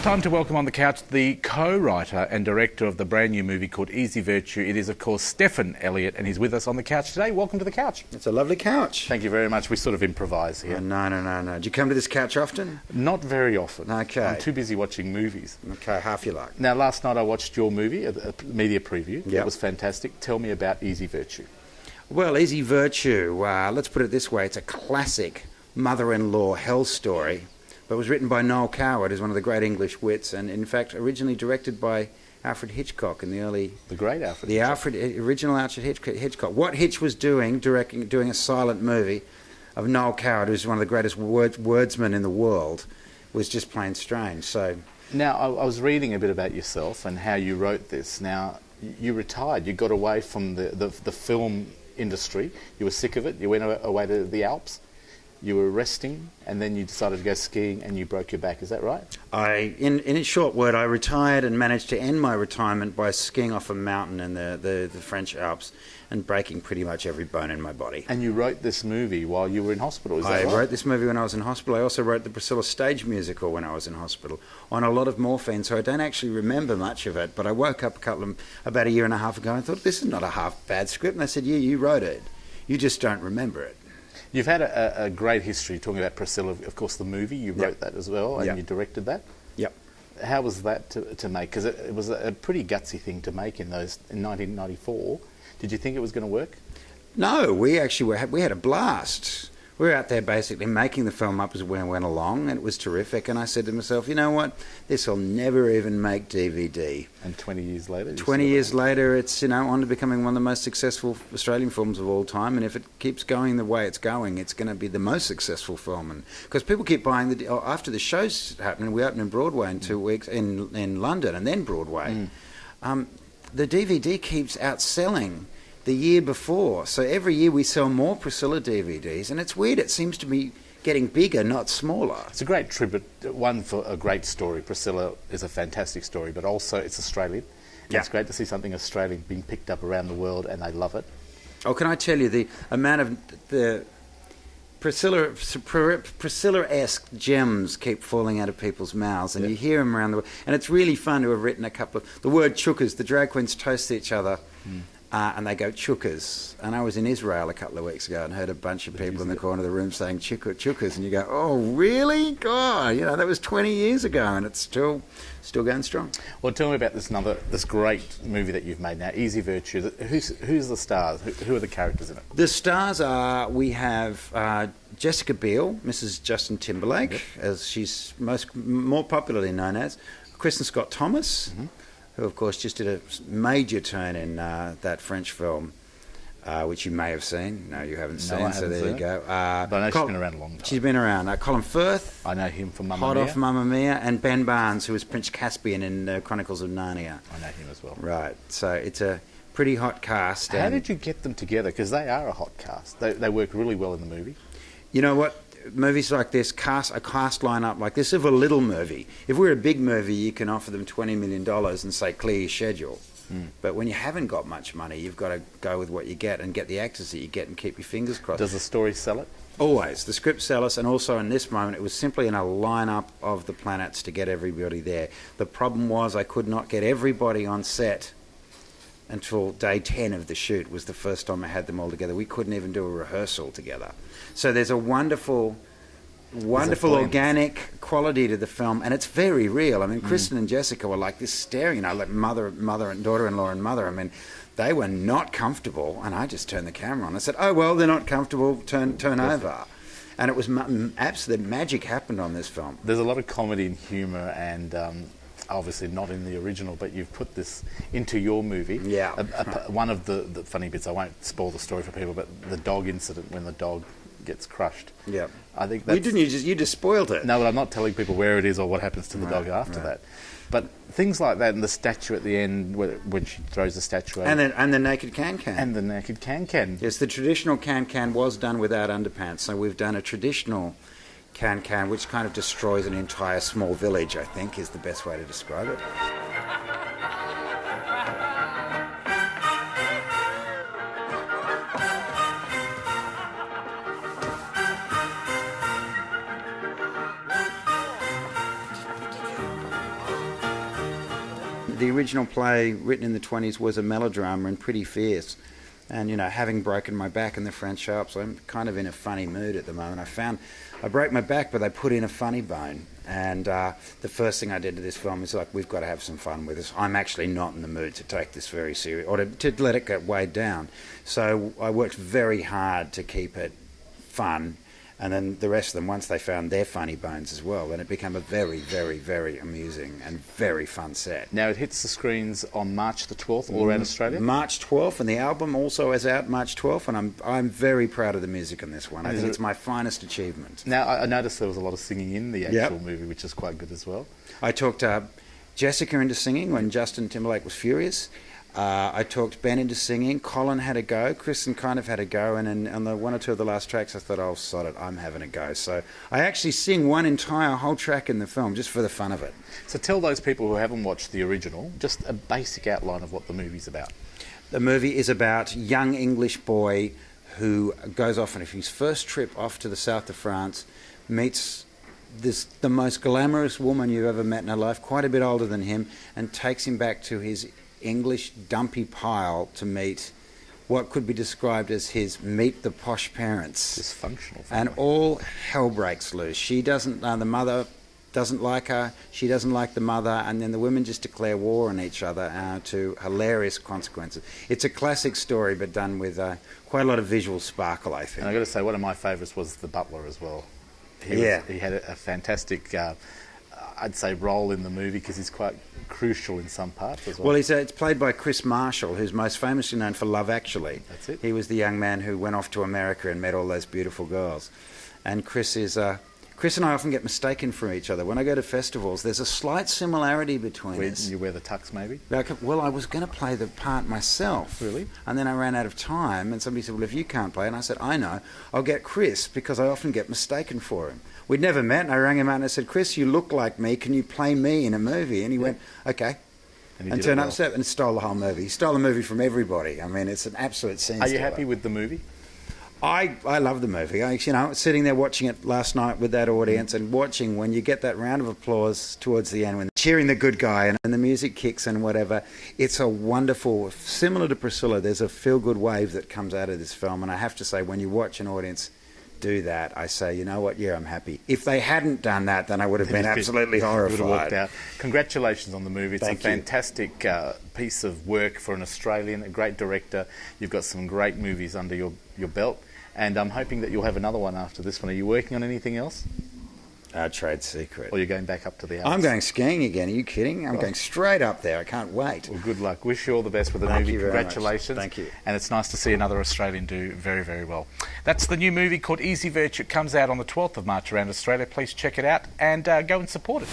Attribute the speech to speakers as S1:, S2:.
S1: Time to welcome on the couch the co-writer and director of the brand new movie called Easy Virtue. It is, of course, Stephan Elliott, and he's with us on the couch today. Welcome to the couch.
S2: It's a lovely couch.
S1: Thank you very much. We sort of improvise here.
S2: No. Do you come to this couch often?
S1: Not very often.
S2: Okay.
S1: I'm too busy watching movies.
S2: Okay, half your luck.
S1: Now, last night I watched your movie, a media preview.
S2: Yep.
S1: It was fantastic. Tell me about Easy Virtue.
S2: Well, Easy Virtue, let's put it this way. It's a classic mother-in-law hell story, but it was written by Noel Coward, who's one of the great English wits, and in fact originally directed by Alfred Hitchcock in the early...
S1: The great Alfred
S2: Hitchcock. Original Alfred Hitchcock. What Hitch was doing a silent movie of Noel Coward, who's one of the greatest wordsmen in the world, was just plain strange. So
S1: now, I was reading a bit about yourself and how you wrote this. Now, you retired. You got away from the film industry. You were sick of it. You went away to the Alps. You were resting, and then you decided to go skiing, and you broke your back. Is that right? In a short word, I retired and managed to end my retirement by skiing off a mountain in the French Alps and breaking pretty much every bone in my body. And you wrote this movie while you were in hospital, is that right?
S2: I wrote this movie when I was in hospital. I also wrote the Priscilla stage musical when I was in hospital on a lot of morphine, so I don't actually remember much of it, but I woke up about a year and a half ago and thought, this is not a half bad script, and they said, yeah, you wrote it. You just don't remember it.
S1: You've had a great history talking about Priscilla, of course, the movie. You wrote that as well, and you directed that.
S2: Yep. How
S1: was that to make? Because it was a pretty gutsy thing to make in 1994. Did you think it was going to work?
S2: No, we had a blast. We were out there basically making the film up as we went along, and it was terrific. And I said to myself, you know what? This will never even make DVD.
S1: And 20 years later?
S2: 20 years later, it's on to becoming one of the most successful Australian films of all time. And if it keeps going the way it's going, it's going to be the most successful film. And because people keep buying after the show's happening, we open in Broadway in 2 weeks in London, and then Broadway. The DVD keeps outselling the year before. So every year we sell more Priscilla DVDs, and it's weird. It seems to be getting bigger, not smaller.
S1: It's a great tribute, one for a great story. Priscilla is a fantastic story, but also it's Australian. Yeah. It's great to see something Australian being picked up around the world, and they love it.
S2: Oh, can I tell you the amount of the Priscilla-esque gems keep falling out of people's mouths, and you hear them around the world. And it's really fun to have written a couple of... The word chukas, the drag queens toast each other, and they go chukas. And I was in Israel a couple of weeks ago and heard a bunch of people in the corner of the room saying chukas, and you go, oh, really? God, that was 20 years ago, and it's still going strong.
S1: Well, tell me about this great movie that you've made now, Easy Virtue. Who's the stars? Who are the characters in it?
S2: The stars are, we have Jessica Biel, Mrs. Justin Timberlake, as she's more popularly known as, Kristen Scott Thomas, who, of course, just did a major turn in that French film, which you may have seen. No, you haven't seen, so there you go.
S1: But I know she's been around a long time.
S2: She's been around. Colin Firth.
S1: I know him from Mamma
S2: Hot
S1: Mia.
S2: Off Mamma Mia. And Ben Barnes, who was Prince Caspian in Chronicles of Narnia.
S1: I know him as well.
S2: Right. So it's a pretty hot cast.
S1: How did you get them together? Because they are a hot cast. They work really well in the movie.
S2: You know what? Movies like this, a cast line-up like this, of a little movie. If we're a big movie, you can offer them $20 million and say, clear your schedule. But when you haven't got much money, you've got to go with what you get and get the actors that you get and keep your fingers crossed.
S1: Does the story sell it?
S2: Always. The script sells us, and also in this moment, it was simply in a line-up of the planets to get everybody there. The problem was I could not get everybody on set until day 10 of the shoot was the first time I had them all together. We couldn't even do a rehearsal together. So there's a wonderful organic quality to the film, and it's very real. I mean, Kristen and Jessica were like this staring, like mother and daughter-in-law and mother. I mean, they were not comfortable, and I just turned the camera on. I said, oh, well, they're not comfortable, turn over. And it was absolute magic happened on this film.
S1: There's a lot of comedy and humour, and obviously not in the original, but you've put this into your movie.
S2: Yeah.
S1: One of the funny bits, I won't spoil the story for people, but the dog incident when the dog gets crushed.
S2: Yeah.
S1: I think that's...
S2: You just spoiled it.
S1: No, but I'm not telling people where it is or what happens to the dog after that. But things like that, and the statue at the end, when she throws the statue over.
S2: And the naked can-can.
S1: And the naked can-can.
S2: Yes, the traditional can-can was done without underpants, so we've done a traditional can-can, which kind of destroys an entire small village, I think, is the best way to describe it. the original play written in the 20s was a melodrama and pretty fierce. And, you know, having broken my back in the French Alps, I'm kind of in a funny mood at the moment. I broke my back, but they put in a funny bone. And the first thing I did to this film is like, we've got to have some fun with this. I'm actually not in the mood to take this very serious, or to let it get weighed down. So I worked very hard to keep it fun. And then the rest of them, once they found their funny bones as well, then it became a very, very, very amusing and very fun set.
S1: Now, it hits the screens on March the 12th all around Australia?
S2: March 12th, and the album also is out March 12th, and I'm very proud of the music on this one. I think it's my finest achievement.
S1: Now, I noticed there was a lot of singing in the actual movie, which is quite good as well.
S2: I talked Jessica into singing when Justin Timberlake was furious. I talked Ben into singing. Colin had a go. Kristen kind of had a go. And then on the one or two of the last tracks, I thought, oh, sod it, I'm having a go. So I actually sing one entire whole track in the film just for the fun of it.
S1: So tell those people who haven't watched the original just a basic outline of what the movie's about.
S2: The movie is about a young English boy who goes off on his first trip off to the south of France, meets the most glamorous woman you've ever met in her life, quite a bit older than him, and takes him back to his English dumpy pile to meet what could be described as his meet the posh parents.
S1: Dysfunctional.
S2: And all hell breaks loose. She doesn't, the mother doesn't like her, she doesn't like the mother, and then the women just declare war on each other to hilarious consequences. It's a classic story, but done with quite a lot of visual sparkle, I think.
S1: And I've got to say, one of my favourites was the butler as well. He had a fantastic, I'd say, role in the movie because he's quite crucial in some parts as well.
S2: Well, it's played by Chris Marshall, who's most famously known for Love Actually.
S1: That's it.
S2: He was the young man who went off to America and met all those beautiful girls. And Chris and I often get mistaken for each other. When I go to festivals, there's a slight similarity between us.
S1: You wear the tux, maybe?
S2: Well, I was going to play the part myself.
S1: Really?
S2: And then I ran out of time, and somebody said, well, if you can't play, and I said, I know, I'll get Chris, because I often get mistaken for him. We'd never met, and I rang him out and I said, Chris, you look like me, can you play me in a movie? And he went, okay. And turned up and stole the whole movie. He stole the movie from everybody. I mean, it's an absolute scene.
S1: Are you happy with the movie?
S2: I love the movie. Sitting there watching it last night with that audience and watching when you get that round of applause towards the end, when cheering the good guy and the music kicks and whatever, it's a wonderful, similar to Priscilla, there's a feel-good wave that comes out of this film. And I have to say, when you watch an audience do that, I say, you know what, yeah, I'm happy. If they hadn't done that, then I would have been absolutely horrified.
S1: Would have walked out. Congratulations on the movie. It's
S2: Thank
S1: a fantastic piece of work for an Australian, a great director. You've got some great movies under your belt, and I'm hoping that you'll have another one after this one. Are you working on anything else?
S2: Trade secret.
S1: Or you're going back up to the Alps?
S2: I'm going skiing again. Are you kidding? I'm going straight up there. I can't wait.
S1: Well, good luck. Wish you all the best with the
S2: Thank
S1: movie.
S2: You very
S1: Congratulations.
S2: much. Thank you.
S1: And it's nice to see another Australian do very, very well. That's the new movie called Easy Virtue. It comes out on the 12th of March around Australia. Please check it out and go and support it.